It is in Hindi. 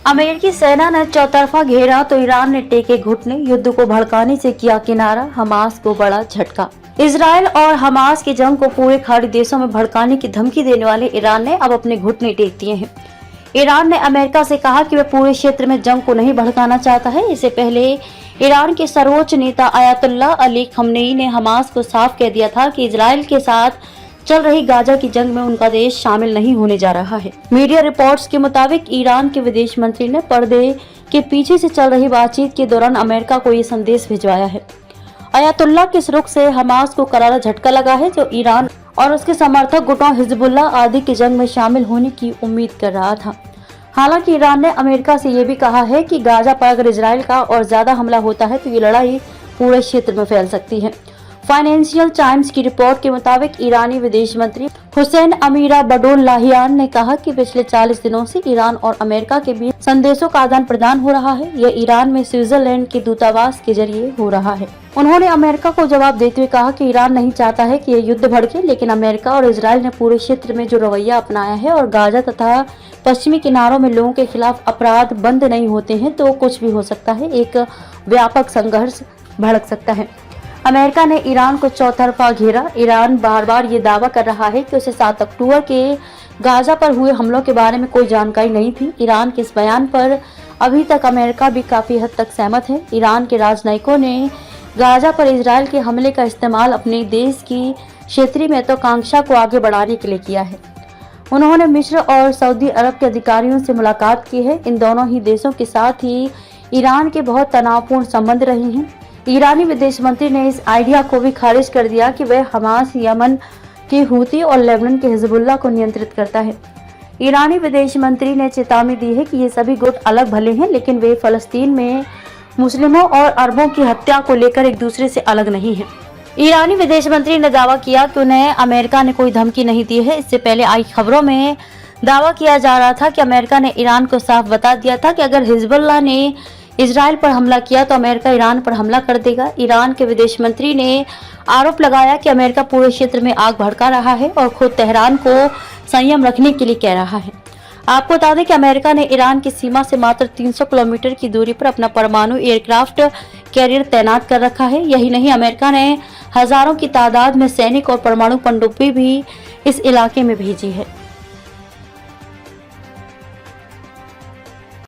अमेरिकी सेना ने चौतरफा घेरा तो ईरान ने टेके घुटने, युद्ध को भड़काने से किया किनारा, हमास को बड़ा झटका। इजराइल और हमास की जंग को पूरे खाड़ी देशों में भड़काने की धमकी देने वाले ईरान ने अब अपने घुटने टेक दिए हैं। ईरान ने अमेरिका से कहा कि वह पूरे क्षेत्र में जंग को नहीं भड़काना चाहता है। इससे पहले ईरान के सर्वोच्च नेता अयातुल्लाह अली खमेनी ने हमास को साफ कह दिया था कि इजराइल के साथ चल रही गाजा की जंग में उनका देश शामिल नहीं होने जा रहा है। मीडिया रिपोर्ट्स के मुताबिक ईरान के विदेश मंत्री ने पर्दे के पीछे से चल रही बातचीत के दौरान अमेरिका को ये संदेश भिजवाया है। अयातुल्लाह के इस रुख से हमास को करारा झटका लगा है, जो ईरान और उसके समर्थक गुटों हिजबुल्लाह आदि की जंग में शामिल होने की उम्मीद कर रहा था। हालांकि ईरान ने अमेरिका से ये भी कहा है कि गाजा पर अगर इजराइल का और ज्यादा हमला होता है तो ये लड़ाई पूरे क्षेत्र में फैल सकती है। फाइनेंशियल टाइम्स की रिपोर्ट के मुताबिक ईरानी विदेश मंत्री हुसैन अमीर अब्दुल्लाहियान ने कहा कि पिछले 40 दिनों से ईरान और अमेरिका के बीच संदेशों का आदान प्रदान हो रहा है। यह ईरान में स्विट्जरलैंड के दूतावास के जरिए हो रहा है। उन्होंने अमेरिका को जवाब देते हुए कहा कि ईरान नहीं चाहता है कि यह युद्ध भड़के, लेकिन अमेरिका और इजराइल ने पूरे क्षेत्र में जो रवैया अपनाया है और गाजा तथा पश्चिमी किनारों में लोगों के खिलाफ अपराध बंद नहीं होते हैं तो कुछ भी हो सकता है, एक व्यापक संघर्ष भड़क सकता है। अमेरिका ने ईरान को चौतरफा घेरा। ईरान बार बार ये दावा कर रहा है कि उसे 7 अक्टूबर के गाजा पर हुए हमलों के बारे में कोई जानकारी नहीं थी। ईरान के इस बयान पर अभी तक अमेरिका भी काफी हद तक सहमत है। ईरान के राजनयिकों ने गाजा पर इजराइल के हमले का इस्तेमाल अपने देश की क्षेत्रीय महत्वाकांक्षा को आगे बढ़ाने के लिए किया है। उन्होंने मिस्र और सऊदी अरब के अधिकारियों से मुलाकात की है। इन दोनों ही देशों के साथ ही ईरान के बहुत तनावपूर्ण संबंध रहे हैं। ईरानी विदेश मंत्री ने इस आइडिया को भी खारिज कर दिया कि वह हमास, यमन के हूती और लेबनान के हिजबुल्लाह को नियंत्रित करता है। ईरानी विदेश मंत्री ने चेतावनी दी है कि ये सभी गुट अलग भले हैं, लेकिन वे फलस्तीन में मुस्लिमों और अरबों की हत्या को लेकर एक दूसरे से अलग नहीं हैं। ईरानी विदेश मंत्री ने दावा किया कि उन्हें अमेरिका ने कोई धमकी नहीं दी है। इससे पहले आई खबरों में दावा किया जा रहा था कि अमेरिका ने ईरान को साफ बता दिया था कि अगर हिजबुल्लाह ने इजराइल पर हमला किया तो अमेरिका ईरान पर हमला कर देगा। ईरान के विदेश मंत्री ने आरोप लगाया कि अमेरिका पूरे क्षेत्र में आग भड़का रहा है और खुद तेहरान को संयम रखने के लिए कह रहा है। आपको बता दें कि अमेरिका ने ईरान की सीमा से मात्र 300 किलोमीटर की दूरी पर अपना परमाणु एयरक्राफ्ट कैरियर तैनात कर रखा है। यही नहीं, अमेरिका ने हजारों की तादाद में सैनिक और परमाणु पनडुब्बी भी इस इलाके में भेजी है।